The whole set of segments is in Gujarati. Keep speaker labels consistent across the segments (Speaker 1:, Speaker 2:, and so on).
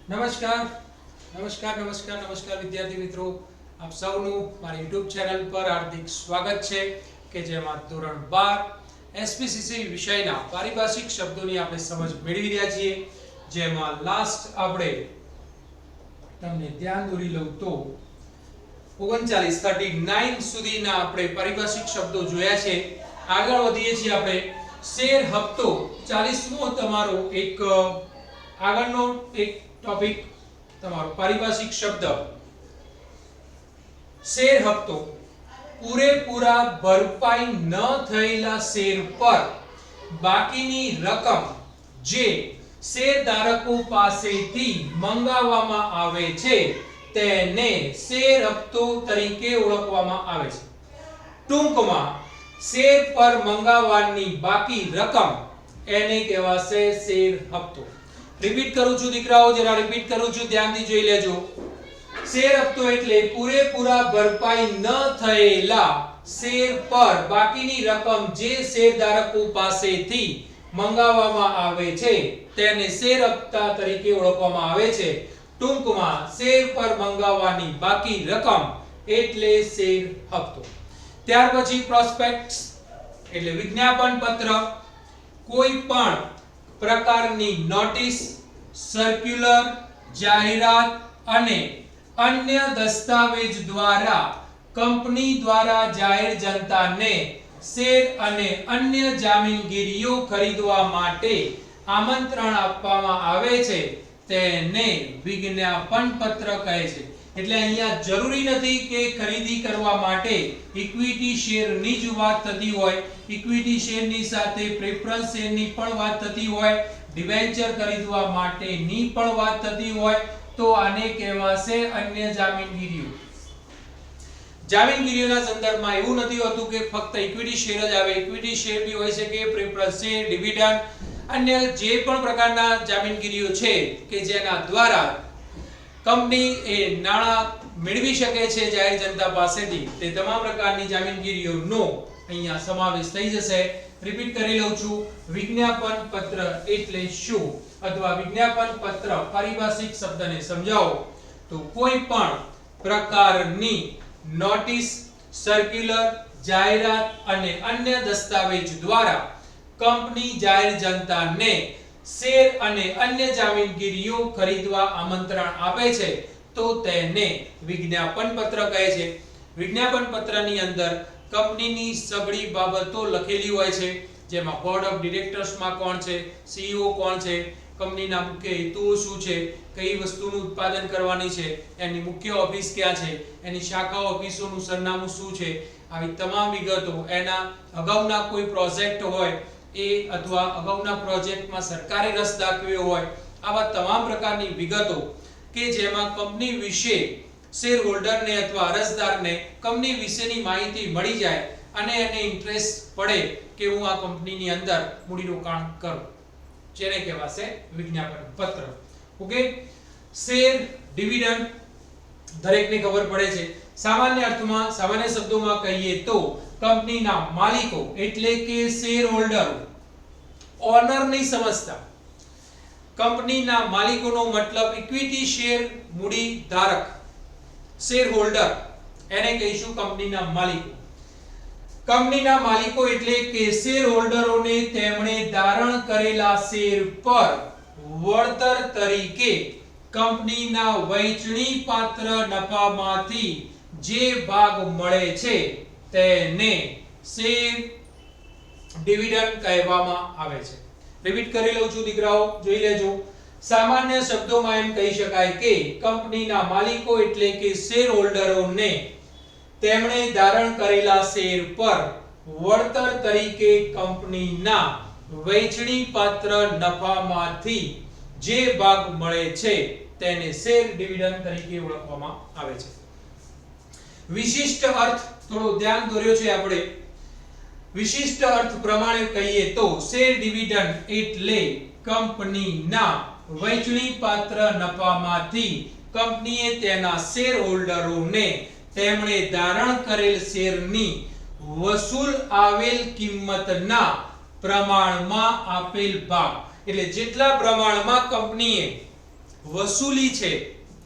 Speaker 1: નમસ્કાર વિદ્યાર્થી મિત્રો, આપ સૌનું મારી YouTube ચેનલ પર હાર્દિક સ્વાગત છે કે જેમાં ધોરણ 12 એસપીસીસી વિષયના પારિભાષિક શબ્દોની આપણે સમજ મેળવી રહ્યા છીએ। જેમાં લાસ્ટ આપણે તમને ધ્યાન દોરી લઉં તો 39 સુધીના આપણે પારિભાષિક શબ્દો જોયા છે। આગળ વધીએ છીએ આપણે શેર હપ્તો 40મો તમારો એક આગળનો એક टॉपिक તમારો પારિભાષિક શબ્દ શેર હપ્તો પૂરેપૂરા ભરપાઈ ન થયેલા શેર પર બાકીની રકમ જે શેરધારકો પાસેથી મંગાવવામાં આવે છે તેને શેર હપ્તો તરીકે ઓળખવામાં આવે છે। ટૂંકમાં શેર પર મંગાવવાની બાકી રકમ એને કહેવાશે શેર હપ્તો। रिपीट करूं છું દીકરાઓ, જરા रिपीट करूं છું, ધ્યાનથી જોઈ લેજો। શેર હપ્તો એટલે પૂરેપૂરા ભરપાઈ ન થયેલા શેર પર બાકીની રકમ જે શેરધારકો પાસેથી મંગાવવામાં આવે છે તેને શેર હપ્તા તરીકે ઓળખવામાં આવે છે। ટૂંકમાં શેર પર મંગાવવાની બાકી રકમ એટલે શેર હપ્તો। ત્યાર પછી પ્રોસ્પેક્ટ્સ એટલે વિજ્ઞાપન પત્ર, કોઈ પણ પ્રકારની નોટિસ, સર્ક્યુલર, જાહેરાત અને અન્ય દસ્તાવેજ દ્વારા કંપની દ્વારા જાહેર જનતાને શેર અને અન્ય જામીનગીરીઓ ખરીદવા માટે આમંત્રણ આપવામાં આવે છે તેને વિજ્ઞાપન પત્ર કહે છે। એટલે અહીંયા જરૂરી નથી કે ખરીદી કરવા માટે ઇક્વિટી શેરની જ વાત થતી હોય, ઇક્વિટી શેરની સાથે પ્રેફરન્સ શેરની પણ વાત થતી હોય, ડિબેન્ચર ખરીદવા માટેની પણ વાત થતી હોય તો આને કહેવાશે અન્ય જામીનગીરીઓ। જામીનગીરીઓના સંદર્ભમાં એવું નથી હોતું કે ફક્ત ઇક્વિટી શેર જ આવે, ઇક્વિટી શેર બી હોઈ શકે, પ્રેફરન્સ શેર, ડિવિડન્ડ, અન્ય જે પણ પ્રકારના જામીનગીરીઓ છે કે જેના દ્વારા કંપની એ નાણાં મેળવી શકે છે જાહેર જનતા પાસેથી, તે તમામ પ્રકારની જામીનગીરીઓનો અહીંયા સમાવેશ થઈ જશે। રિપીટ કરી લઉં છું, વિજ્ઞાપન પત્ર એટલે શું અથવા વિજ્ઞાપન પત્ર પારિભાષિક શબ્દને સમજાવો તો કોઈ પણ પ્રકારની નોટિસ, સર્ક્યુલર, જાહેરાત અને અન્ય દસ્તાવેજ દ્વારા કંપની જાહેર જનતાને શેર અને અન્ય જામીનગીરીઓ ખરીદવા આમંત્રણ આપે છે તો તેને વિજ્ઞાપન પત્ર કહે છે। વિજ્ઞાપન પત્રની અંદર કંપનીની સઘળી બાબતો લખેલી હોય છે, જેમાં બોર્ડ ઓફ ડિરેક્ટર્સમાં કોણ છે, સીઈઓ કોણ છે, કંપનીના મુખ્ય હેતુઓ શું છે, કઈ વસ્તુનું ઉત્પાદન કરવાની છે, એની મુખ્ય ઓફિસ ક્યાં છે, એની શાખા ઓફિસોનું સરનામું શું છે, આવી તમામ વિગતો, એના અગાઉના કોઈ પ્રોજેક્ટ હોય એ અથવા અગાઉના પ્રોજેક્ટમાં સરકારે રસ દાખવ્યો હોય, આવા તમામ પ્રકારની વિગતો કે જેમાં કંપની વિશે શેર હોલ્ડરને અથવા અરજદારને કંપની વિશેની માહિતી મળી જાય અને એને ઇન્ટરેસ્ટ પડે કે હું આ કંપનીની અંદર મૂડીરોકાણ કરું, જેને કહેવાશે વિજ્ઞાપન પત્ર। ઓકે, શેર, ડિવિડન્ડ દરેકને ખબર પડે છે। સામાન્ય અર્થમાં, સામાન્ય શબ્દોમાં કહીએ તો કંપનીના માલિકો એટલે કે શેર હોલ્ડરો, ઓનર નહીં સમજતા, કંપનીના માલિકોનો મતલબ ઇક્વિટી શેર મૂડી ધારક, શેર હોલ્ડર એને કહીશું કંપનીના માલિકો। કંપનીના માલિકો એટલે કે શેર હોલ્ડરોને તેમણે ધારણ કરેલા શેર પર વળતર તરીકે કંપનીના વહેંચણી પાત્ર નફામાંથી જે ભાગ મળે છે તેને શેર ડિવિડન્ડ કહેવામાં આવે છે। રિપીટ કરી લઉં છું દીકરાઓ, જોઈ લેજો। સામાન્ય શબ્દોમાં એમ કહી શકાય કે કંપનીના માલિકો એટલે કે શેર હોલ્ડરોને તેમણે ધારણ કરેલા શેર પર વળતર તરીકે કંપનીના વહેંચણી પાત્ર નફામાંથી જે ભાગ મળે છે તેને શેર ડિવિડન્ડ તરીકે ઓળખવામાં આવે છે। વિશિષ્ટ અર્થ થોડો ધ્યાન દોર્યો છે આપણે। વિશિષ્ટ અર્થ પ્રમાણે કહીએ તો શેર ડિવિડન્ડ એટલે કંપનીના વહેંચણી પાત્ર નફામાંથી કંપનીએ તેના શેર હોલ્ડરોને તેમણે ધારણ કરેલ શેરની વસૂલ આવેલ કિંમતના પ્રમાણમાં આપેલ ભાગ, એટલે જેટલા પ્રમાણમાં કંપનીએ વસૂલી છે,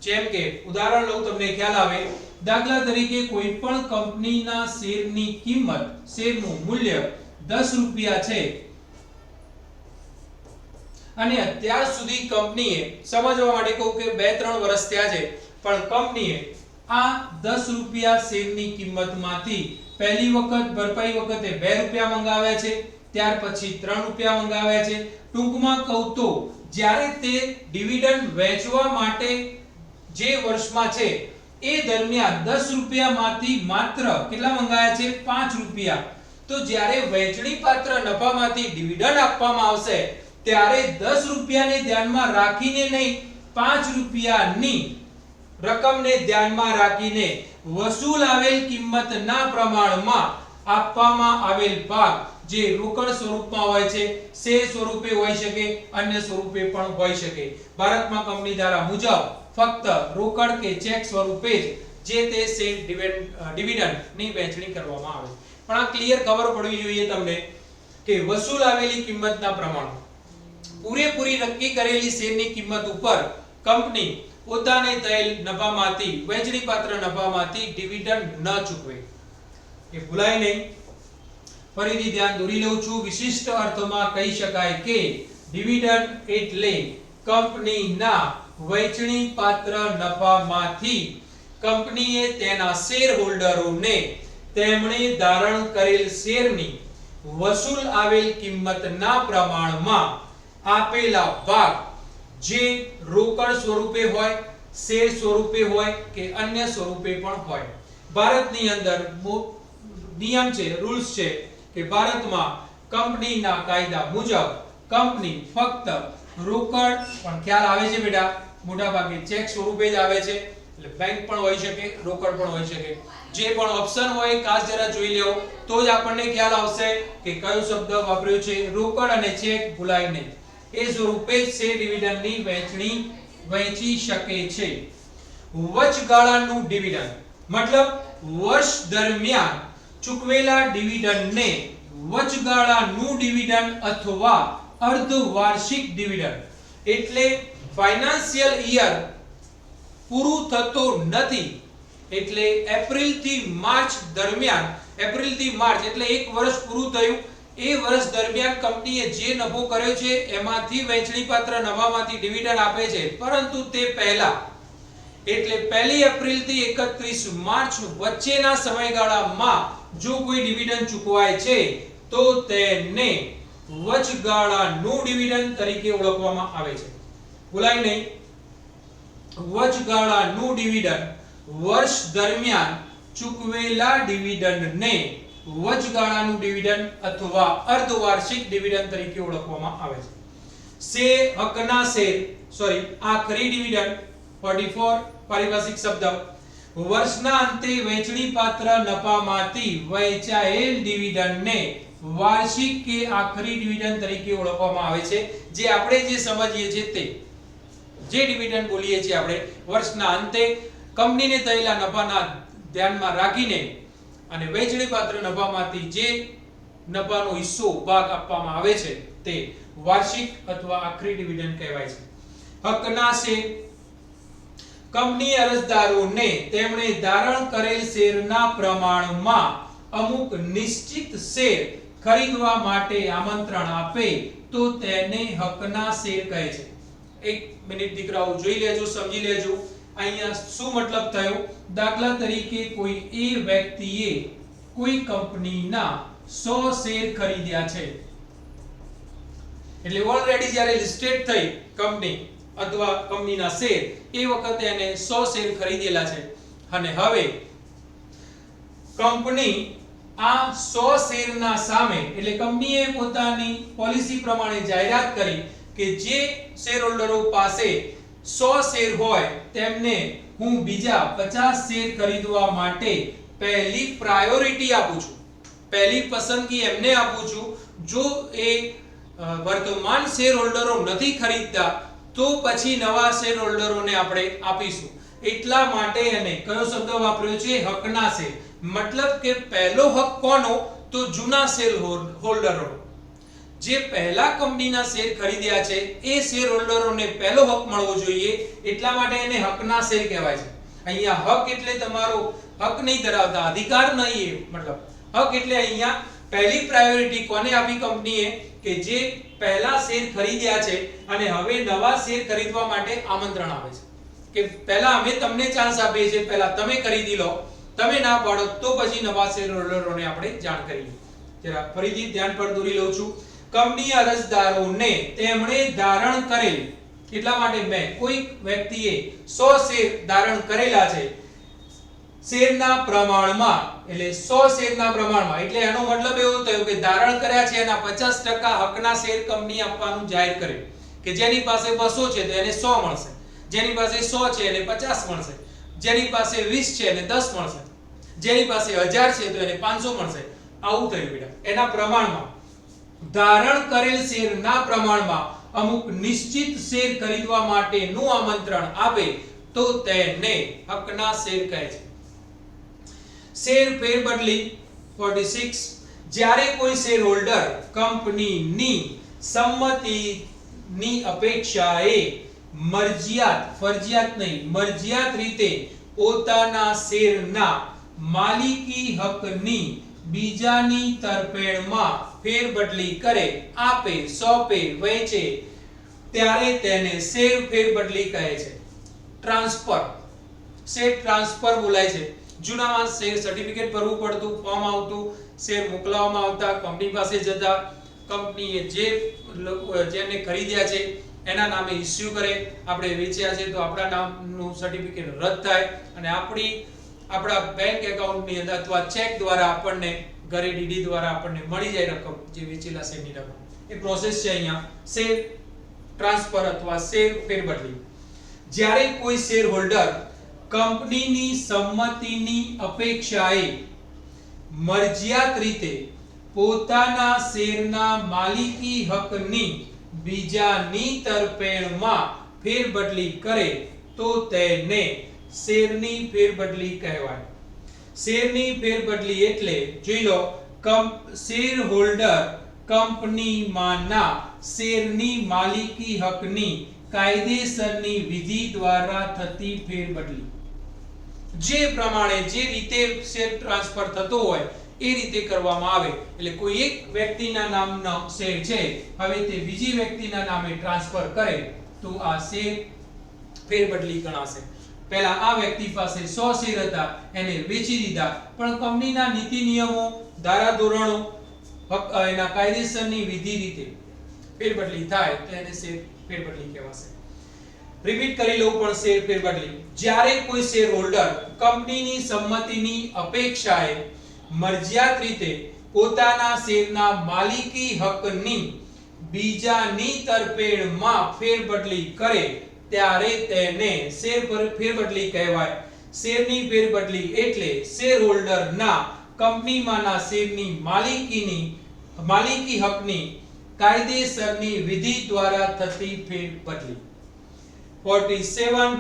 Speaker 1: જેમ કે ઉદાહરણ લઉં તમને ખ્યાલ આવે, દાખલા તરીકે કોઈ પણ કંપનીના શેરની કિંમત, શેરનું મૂલ્ય 10 રૂપિયા છે અને અત્યાર સુધી કંપનીએ, સમજવા માટે કહું કે 2-3 વર્ષ થયા છે, પણ કંપનીએ આ 10 રૂપિયા શેરની કિંમતમાંથી પહેલી વખત ભરપાઈ વખતે 2 રૂપિયા મંગાવ્યા છે, ત્યાર પછી 3 રૂપિયા મંગાવ્યા છે. ટૂંકમાં કહું તો જ્યારે તે ડિવિડન્ડ વહેંચવા માટે જે વર્ષમાં છે એ દરમિયાન 10 રૂપિયામાંથી માત્ર કેટલા મંગાવ્યા છે? 5 રૂપિયા. તો જ્યારે વહેંચણી પાત્ર નફામાંથી ડિવિડન્ડ આપવામાં આવશે ત્યારે 10 રૂપિયાને ધ્યાનમાં રાખીને નહીં, 5 રૂપિયાની રકમને ધ્યાનમાં રાખીને વસૂલ આવેલ કિંમતના પ્રમાણમાં આપવામાં આવેલ ભાગ જે રોકડ સ્વરૂપમાં હોય છે, શેર સ્વરૂપે હોઈ શકે, અન્ય સ્વરૂપે પણ હોઈ શકે. ભારતમાં કંપની ધારા મુજબ ફક્ત રોકડ કે ચેક સ્વરૂપે જ જે તે શેર ડિવિડન્ડની વહેંચણી કરવામાં આવે. પણ આ ક્લિયર ખબર પડવી જોઈએ તમને કે વસૂલ આવેલી કિંમતના પ્રમાણ પૂરેપૂરી નક્કી કરેલી શેરની કિંમત ઉપર કંપની પોતાને થયેલ નફામાંથી, વહેંચણી પાત્ર નફામાંથી ડિવિડન્ડ ન ચૂકવે. એ ભૂલાય નહીં. ફરીથી ધ્યાન દોરી લઉં છું. વિશિષ્ટ અર્થમાં કહી શકાય કે ડિવિડન્ડ એટલે કંપનીના વહેંચણી પાત્ર નફામાંથી કંપનીએ તેના શેર હોલ્ડરોને તેમણે ધારણ કરેલ શેરની વસૂલ આવેલ કિંમતના પ્રમાણમાં આપેલા ભાગ જે રોકડ સ્વરૂપે હોય, શેર સ્વરૂપે હોય કે અન્ય સ્વરૂપે પણ હોય. ભારતની અંદર નિયમ છે, રૂલ્સ છે કે ભારતમાં કંપનીના કાયદા મુજબ કંપની ફક્ત રોકડ, પણ ખ્યાલ આવે છે બેટા, મોટા ભાગે ચેક સ્વરૂપે જ આવે છે, એટલે બેંક પણ હોઈ શકે, રોકડ પણ હોઈ શકે. જે પણ ઓપ્શન હોય ખાસ જરા જોઈ લેવો તો જ આપણને ખ્યાલ આવશે કે કયો શબ્દ વાપર્યો છે. રોકડ અને ચેક ભૂલાય નહીં. એ સ્વરૂપે જ શેર ડિવિડન્ડની વહેંચી શકે છે. વચગાળાનું ડિવિડન્ડ મતલબ વર્ષ દરમિયાન ચૂકવેલા ડિવિડન્ડને વચગાળાનું ડિવિડન્ડ અથવા અર્ધવાર્ષિક ડિવિડન્ડ, એટલે ફાઇનાન્શિયલ યર પૂરું થતો નથી, એટલે એપ્રિલ થી માર્ચ દરમિયાન, એપ્રિલ થી માર્ચ એટલે એક વર્ષ પૂરું થયું, એ વર્ષ દરમિયાન કંપનીએ જે નફો કર્યો છે એમાંથી વહેંચણી પાત્ર નફામાંથી ડિવિડન્ડ આપે છે. પરંતુ તે પહેલા, એટલે 1 એપ્રિલ થી 31 માર્ચ વચ્ચેના સમયગાળામાં જો કોઈ ડિવિડન્ડ ચૂકવાય છે તો તેને વચગાળાનું ડિવિડન્ડ તરીકે ઓળખવામાં આવે છે. ભૂલાય નહીં. વચગાળાનું ડિવિડન્ડ વર્ષ દરમિયાન ચૂકવેલા ડિવિડન્ડને વચગાળાનું ડિવિડન્ડ અથવા અર્ધવાર્ષિક ડિવિડન્ડ તરીકે ઓળખવામાં આવે છે. આખરી ડિવિડન્ડ 44 પારિભાષિક શબ્દ. વર્ષના અંતે વહેંચણી પાત્ર નફામાંથી વહેંચાયેલ ડિવિડન્ડને વાર્ષિક કે આખરી ડિવિડન્ડ તરીકે ઓળખવામાં આવે છે. જે આપણે જે સમજીએ છીએ તે જે ડિવિડન્ડ બોલીએ છીએ આપણે વર્ષના અંતે કંપનીને થયેલા નફાના ધ્યાનમાં રાખીને અને વહેંચણી પાત્ર નફામાંથી જે નફાનો હિસ્સો ભાગ આપવામાં આવે છે તે વાર્ષિક અથવા આખરી ડિવિડન્ડ કહેવાય છે. હકના શેર. કંપની અરજદારોને તેમણે ધારણ કરેલ શેરના પ્રમાણમાં અમુક નિશ્ચિત શેર ખરીદવા માટે આમંત્રણ આપે તો તેને હકના શેર કહે છે. એક મિનિટ દીકરાઓ જોઈ લેજો, સમજી લેજો અહીંયા શું મતલબ થયો. દાખલા તરીકે કોઈ એ વ્યક્તિએ કોઈ કંપનીના 100 શેર ખરીદ્યા છે, એટલે ઓલરેડી જ્યારે લિસ્ટેડ થઈ કંપની અથવા કંપનીના શેર એ વખતે એને 100 શેર ખરીદેલા છે અને હવે કંપની આ 100 શેરના સામે, એટલે કંપનીએ પોતાની પોલિસી પ્રમાણે જાહેરાત કરી કે જે શેર હોલ્ડરો પાસે 100 શેર હોય તેમને હું બીજા 50 શેર ખરીદવા માટે પહેલી પ્રાયોરિટી આપું છું, પહેલી પસંદગી એમને આપું છું. જો એ વર્તમાન શેર હોલ્ડરો નથી ખરીદતા તો પછી નવા શેર હોલ્ડરોને આપણે આપીશું. એટલા માટે એને કયો શબ્દ વાપર્યો છે? હકના શેર. મતલબ કે પહેલો હક કોનો? તો જૂના શેર હોલ્ડરો. જે પહેલા કંપનીના શેર ખરીદ્યા છે એ શેર હોલ્ડરોને પહેલો હક મળવો જોઈએ, એટલા માટે એને હકના શેર કહેવાય છે. અહીંયા હક એટલે તમારો હક નહીં ધરાવતા, અધિકાર નહીં, મતલબ હક એટલે અહીંયા પહેલી પ્રાયોરિટી કોને આપી કંપનીએ કે જે પહેલા શેર ખરીદ્યા છે અને હવે નવા શેર ખરીદવા માટે આમંત્રણ આપે છે કે પહેલા અમે તમને ચાન્સ આપીએ છીએ, પહેલા તમે ખરીદી લો, તમે ના પાડો તો પછી નવા શેર હોલ્ડરોને આપણે જાણ કરીએ. જરા ફરીથી ધ્યાન પર દોરી લઉં છું. કંપની અરજદારોને તેમણે ધારણ કરેલ, એટલા માટે મેં કોઈ વ્યક્તિએ 100 શેર ધારણ કરેલા છે શેરના પ્રમાણમાં, એટલે 100 શેરના પ્રમાણમાં, એટલે એનો મતલબ એવો થયો કે ધારણ કર્યા છે એના 50% હકના શેર કંપની આપવાનું જાહેર કરે કે જેની પાસે 200 છે તો એને 100 મળશે, જેની પાસે 100 છે એને 50 મળશે, જેની પાસે 20 છે એને 10 મળશે, જેની પાસે 1000 છે તો એને 500 મળશે. આવું થયું બેટા. એના પ્રમાણમાં ધારણ કરેલ શેરના પ્રમાણમાં અમુક નિશ્ચિત શેર ખરીદવા માટેનું આમંત્રણ આપે તો તેને હકના શેર કહે છે. શેર ફેરબદલી 46. જ્યારે કોઈ શેર હોલ્ડર કંપનીની સંમતિની અપેક્ષાએ ફરજિયાત નહીં, મરજિયાત રીતે પોતાના શેરના માલિકી હકની બીજાની તરફેણમાં ફેરબદલી કરે, આપે, સોંપે, વહેંચે ત્યારે તેને શેર ફેરબદલી કહે છે. ટ્રાન્સફર, શેર ટ્રાન્સફર બોલાય છે. જૂનામાં શેર સર્ટિફિકેટ ભરવું પડતું, ફોર્મ આવતું, શેર મોકલવામાં આવતા, કંપની પાસે જતા, કંપનીએ જેને ખરીદ્યા છે એના નામે ઇસ્યુ કરે, આપણે વેચ્યા છે તો આપણા નામનું સર્ટિફિકેટ રદ થાય અને આપણા બેંક એકાઉન્ટની અંદર અથવા ચેક દ્વારા આપણને ઘરે ડીડી દ્વારા આપણને મળી જાય રકમ, જે વેચેલા શેરની રકમ. એ પ્રોસેસ છે અહીંયા શેર ટ્રાન્સફર અથવા શેર ફેરબદલી. જ્યારે કોઈ શેર હોલ્ડર કંપનીની સંમતિની અપેક્ષાએ મરજિયાત રીતે પોતાના શેરના માલિકી હકની બીજાની તરફેણમાં ફેરબદલી કરે તો તેને શેરની ફેરબદલી કહેવાય. શેરની ફેરબદલી એટલે જોઈ લો, શેર હોલ્ડર કંપનીમાંના શેરની માલિકી હકની કાયદેસરની વિધિ દ્વારા થતી ફેરબદલી. જે પ્રમાણે જે રીતે શેર ટ્રાન્સફર થતો હોય એ રીતે કરવામાં આવે. એટલે કોઈ એક વ્યક્તિના નામનો શેર છે, હવે તે બીજી વ્યક્તિના નામે ટ્રાન્સફર કરે તો આ શેર ફેરબદલી ગણાશે. પહેલા આ વ્યક્તિ પાસે 100 શેર હતા, એને વેચી દીધા, પણ કંપનીના નીતિ નિયમો, ધારાધોરણો, એના કાયદેસરની વિધિ રીતે ફેરબદલી થાય તો એને શેર ફેરબદલી કહેવાશે. રિપીટ કરી લઉં પણ શેર ફેરબદલી. જ્યારે કોઈ શેર હોલ્ડર કંપનીની સંમતિની અપેક્ષાએ મરજિયાત રીતે પોતાના શેરના માલિકી હકની બીજાની તરફેણમાં ફેરબદલી કરે ત્યારે તેને શેર ફેરબદલી કહેવાય. શેરની ફેરબદલી એટલે શેર હોલ્ડરના કંપનીમાંના શેરની માલિકી હકની કાયદેસરની વિધિ દ્વારા થતી ફેરબદલી. 47.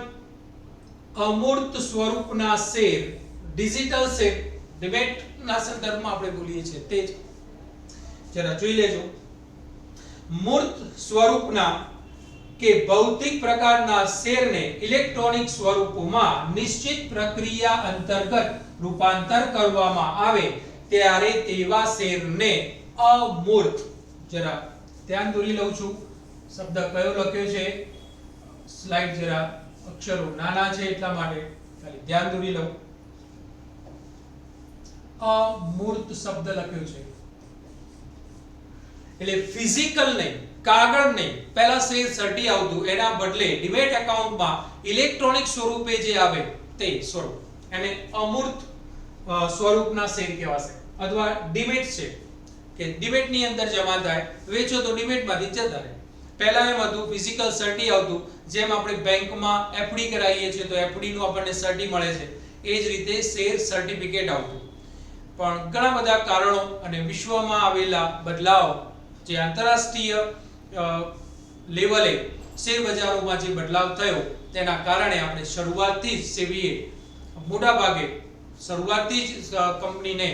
Speaker 1: અમૂર્ત સ્વરૂપના શેર, ડિજિટલ શેર, ડિબેટના સંદર્ભમાં આપણે બોલીએ છીએ તે જ. જરા જોઈ લેજો. મૂર્ત સ્વરૂપના કે ભૌતિક પ્રકારના શેરને ઇલેક્ટ્રોનિક સ્વરૂપમાં નિશ્ચિત પ્રક્રિયા અંતર્ગત રૂપાંતર કરવામાં આવે ત્યારે તેવા શેરને અમૂર્ત. જરા ધ્યાન દોરી લઉં છું, શબ્દ કયો લખ્યો છે, સ્લાઇડ જરા અક્ષરો નાના છે એટલા માટે ખાલી ધ્યાન દોરી લઉં. અમૂર્ત શબ્દ લખ્યો છે એટલે ફિઝિકલ નહીં, કાગળ નહીં. પહેલા શેર સર્ટી આવતું, એના બદલે ડિમેટ એકાઉન્ટમાં ઇલેક્ટ્રોનિક સ્વરૂપે જે આવે તે સ્વરૂપ, એને અમૂર્ત સ્વરૂપના શેર કહેવાશે. અથવા ડિમેટ છે કે ડિમેટ ની અંદર જમા થાય, વેચો તો ડિમેટ માંથી જતા રહે. પહેલા એમ હતું ફિઝિકલ સર્ટી આવતું, જેમ આપણે બેંકમાં એફડી કરાવીએ છીએ તો એફડી નું આપણને સર્ટી મળે છે, એ જ રીતે શેર સર્ટિફિકેટ આવતું. પણ ઘણા બધા કારણો અને વિશ્વમાં આવેલા બદલાવ, જે આંતરરાષ્ટ્રીય લેવલે શેર બજારોમાં જે બદલાવ થયો તેના કારણે આપણે શરૂઆતથી જ સેબીએ મોટા ભાગે શરૂઆતથી જ કંપનીને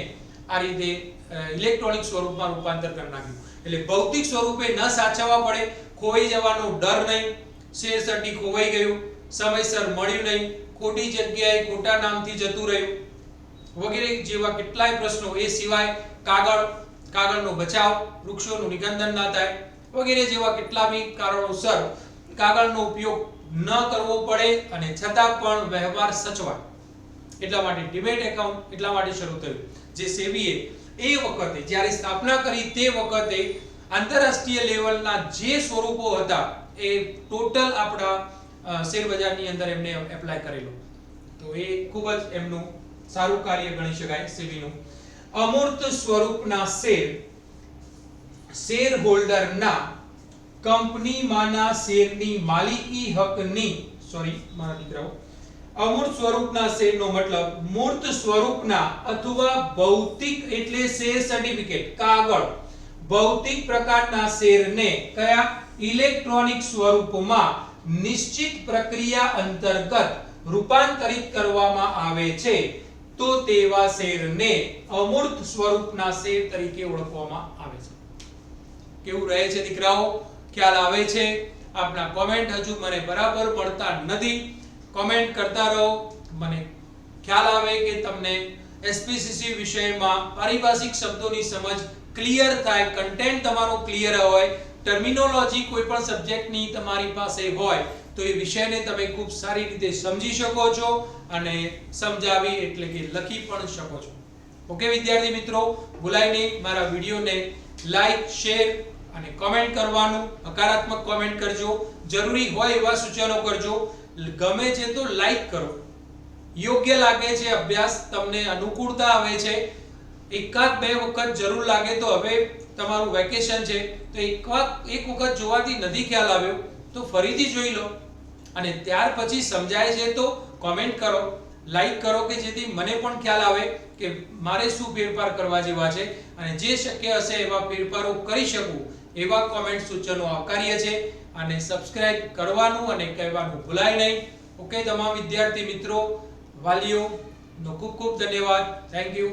Speaker 1: આ રીતે ઇલેક્ટ્રોનિક સ્વરૂપમાં રૂપાંતર કરી નાખ્યું. એટલે ભૌતિક સ્વરૂપે ન સાચવવા પડે, ખોવાઈ જવાનો ડર નહીં, શેર સટ્ટી ખોવાઈ ગયું, સમયસર મળ્યું નહીં, ખોટી જગ્યાએ ખોટા નામથી જતું રહ્યું વગેરે જેવા કેટલાય પ્રશ્નો, એ સિવાય કાગળનો બચાવ, વૃક્ષોનું નિકંદન ના થાય વગેરે જેવા કેટલા બી કારણોસર કાગળનો ઉપયોગ ન કરવો પડે અને છતાં પણ વ્યવહાર સચવાય, એટલા માટે ડીમેટ એકાઉન્ટ એટલા માટે શરૂ થયું. જે સેબીએ એ વખતે જ્યારે સ્થાપના કરી તે વખતે આંતરરાષ્ટ્રીય લેવલના જે સ્વરૂપો હતા એ ટોટલ આપણા શેર બજારની અંદર એમને એપ્લાય કરેલો. તો એ ખૂબ જ એમનું સારું કાર્ય ગણી શકાય સેબીનું. અમૂર્ત સ્વરૂપના શેર હોલ્ડરના કંપનીમાંના શેરની માલિકી હકની મારા દીકરાઓ અમૂર્ત સ્વરૂપના શેરનો મતલબ મૂર્ત સ્વરૂપના અથવા ભૌતિક એટલે શેર સર્ટિફિકેટ કાગળ ભૌતિક પ્રકારના શેરને કયા ઇલેક્ટ્રોનિક સ્વરૂપમાં નિશ્ચિત પ્રક્રિયા અંતર્ગત રૂપાંતરિત કરવામાં આવે છે તો તેવા શેરને અમૂર્ત સ્વરૂપના શેર તરીકે ઓળખવામાં આવે છે. કેવું રહે છે દીકરાઓ? ખ્યાલ આવે છે? આપના કોમેન્ટ હજુ મને બરાબર મળતા નથી, કોમેન્ટ કરતા રહો, મને ખ્યાલ આવે કે તમને એસપીસીસી વિષયમાં પારિભાષિક શબ્દોની સમજ ક્લિયર થાય, કન્ટેન્ટ તમારો ક્લિયર હોય, ટર્મિનોલોજી કોઈ પણ સબ્જેક્ટની તમારી પાસે હોય તો એ વિષયને તમે ખૂબ સારી રીતે સમજી શકો છો અને સમજાવી એટલે કે લખી પણ શકો છો. ઓકે વિદ્યાર્થી મિત્રો, ભૂલાય નહીં મારા વિડીયોને લાઈક, શેર અને કોમેન્ટ કરવાનું, હકારાત્મક કોમેન્ટ કરજો, જરૂરી હોય એવા સૂચનો કરજો, ગમે છે તો લાઈક કરો, યોગ્ય લાગે છે અભ્યાસ, તમને અનુકૂળતા આવે છે, એકાદ બે વખત જરૂર લાગે તો હવે તમારું વેકેશન છે તો એક વખત જોવાથી નથી ખ્યાલ આવ્યો તો ફરીથી જોઈ લો અને ત્યાર પછી સમજાય છે તો કોમેન્ટ કરો, લાઈક કરો કે જેથી મને પણ ખ્યાલ આવે કે મારે શું ફેરફાર કરવા જેવા છે અને જે શક્ય હશે એવા ફેરફારો કરી શકું એવા કોમેન્ટ સૂચનો આવકાર્ય છે. અને સબસ્ક્રાઇબ કરવાનું અને કહેવાનું ભૂલાય નહીં. ઓકે તમામ વિદ્યાર્થી મિત્રો, વાલીઓ નો ખૂબ ખૂબ ધન્યવાદ. Thank you.